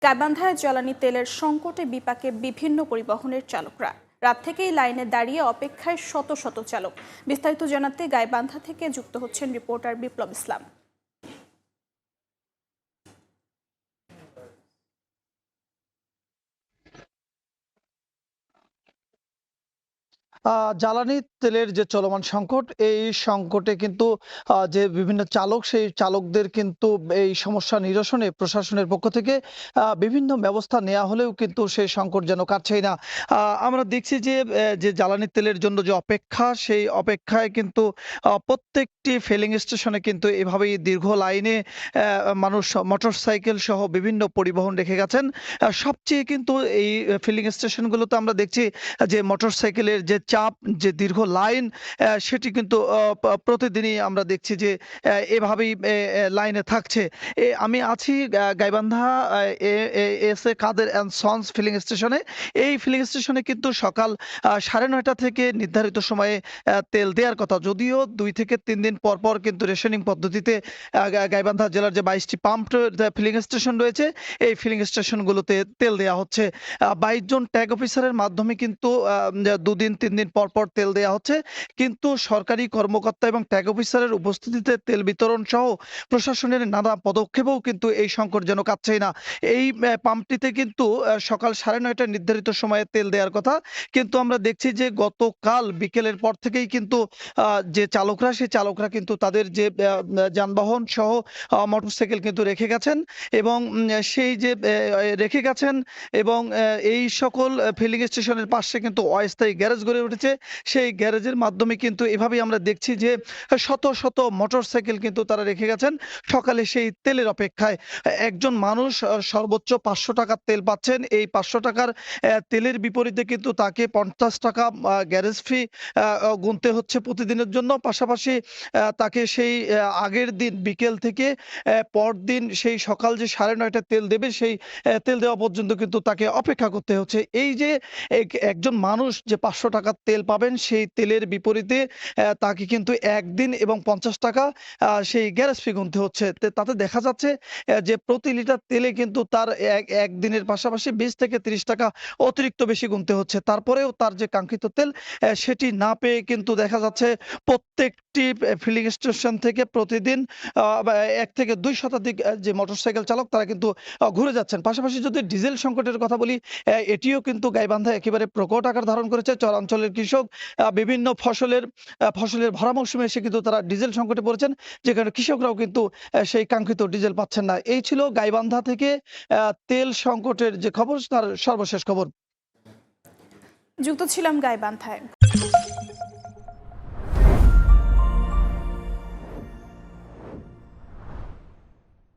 গাইবান্ধায় জ্বালানি তেলের সংকটে বিপাকে বিভিন্ন পরিবহনের চালকরা। রাত থেকেই লাইনে দাঁড়িয়ে অপেক্ষায় শত শত চালক। বিস্তারিত জানাতে গাইবান্ধা থেকে যুক্ত হচ্ছেন রিপোর্টার বিপ্লব ইসলাম। জ্বালানি তেলের যে চলমান সংকট, এই সংকটে কিন্তু যে বিভিন্ন চালক, সেই চালকদের কিন্তু এই সমস্যা নিরসনে প্রশাসনের পক্ষ থেকে বিভিন্ন ব্যবস্থা নেওয়া হলেও কিন্তু সেই সংকট যেন কাটছেই না। আমরা দেখছি যে যে জ্বালানি তেলের জন্য যে অপেক্ষা, সেই অপেক্ষায় কিন্তু প্রত্যেকটি ফিলিং স্টেশনে কিন্তু এভাবেই দীর্ঘ লাইনে মানুষ মোটরসাইকেল সহ বিভিন্ন পরিবহন রেখে গেছেন। সবচেয়ে কিন্তু এই ফিলিং স্টেশনগুলোতে আমরা দেখছি যে মোটরসাইকেলের যে চাপ, যে দীর্ঘ লাইন, সেটি কিন্তু প্রতিদিনই আমরা দেখছি যে এভাবেই লাইনে থাকছে। আমি আছি Gaibandha S A Kader and sons filling স্টেশনে। এই ফিলিং স্টেশনে কিন্তু সকাল 9:30 থেকে নির্ধারিত সময়ে তেল দেওয়ার কথা। যদিও 2 থেকে 3 দিন পর পর কিন্তু রেশনিং পদ্ধতিতে গাইবান্ধা জেলার যে 22টি পাম্প ফিলিং স্টেশন রয়েছে, এই ফিলিং স্টেশনগুলোতে তেল দেওয়া হচ্ছে। 22 জন ট্যাগ অফিসারের মাধ্যমে কিন্তু 2 দিন 3 দিন পর পর তেল দেওয়া হচ্ছে। কিন্তু সরকারি কর্মকর্তা এবং ট্যাগ অফিসারের উপস্থিতিতে তেল বিতরণ সহ প্রশাসনের নানা পদক্ষেপেও কিন্তু এই সংকট যেন কাটছেই না। এই পাম্পটিতে কিন্তু সকাল 9:30 নির্ধারিত সময়ে তেল দেওয়ার কথা। কিন্তু আমরা দেখছি যে গতকাল বিকেলের পর থেকেই কিন্তু যে চালকরা, সেই চালকরা কিন্তু তাদের যে যানবাহন সহ মোটরসাইকেল কিন্তু রেখে গেছেন এবং সেই যে রেখে গেছেন এবং এই সকল ফিলিং স্টেশনের পাশে কিন্তু অস্থায়ী গ্যারেজ গড়ে উঠেছে। সেই গ্যারেজের মাধ্যমে কিন্তু এভাবেই আমরা দেখছি যে শত শত মোটরসাইকেল কিন্তু তারা রেখে গেছেন সকালে সেই তেলের অপেক্ষায়। একজন মানুষ সর্বোচ্চ 500 টাকার তেল পাচ্ছেন। এই 500 টাকার তেলের বিপরীতে কিন্তু তাকে 50 টাকা গ্যারেজ ফি গুনতে হচ্ছে প্রতিদিনের জন্য। পাশাপাশি তাকে সেই আগের দিন বিকেল থেকে পরদিন সেই সকাল যে 9:30 তেল দেবে, সেই তেল দেওয়া পর্যন্ত কিন্তু তাকে অপেক্ষা করতে হচ্ছে। এই যে একজন মানুষ যে 500 টাকার তেল পাবেন, সেই তেলের বিপরীতে তাকে কিন্তু 1 দিন এবং 50 টাকা সেই গ্যারেজ ফি গুনতে হচ্ছে। তাতে দেখা যাচ্ছে যে প্রতি লিটার তেলে কিন্তু তার এক দিনের পাশাপাশি 20 থেকে 30 টাকা অতিরিক্ত বেশি গুনতে হচ্ছে। তারপরেও তার যে কাঙ্ক্ষিত তেল সেটি না পেয়ে কিন্তু দেখা যাচ্ছে প্রত্যেকটি ফিলিং স্টেশন থেকে প্রতিদিন বা 1 থেকে 2 শতাধিক যে মোটরসাইকেল চালক, তারা কিন্তু ঘুরে যাচ্ছেন। পাশাপাশি যদি ডিজেল সংকটের কথা বলি, এটিও কিন্তু গাইবান্ধায় একেবারে প্রকট আকার ধারণ করেছে। চরাঞ্চলের কৃষক বিভিন্ন ফসলের ভরা মৌসুমে এসে কিন্তু তারা ডিজেল সংকটে পড়েছেন, যেখানে কৃষকরাও কিন্তু সেই কাঙ্ক্ষিত ডিজেল পাচ্ছেন না। এই ছিল গাইবান্ধা থেকে তেল সংকটের যে খবর, তার সর্বশেষ খবর। যুক্ত ছিলাম গাইবান্ধায়।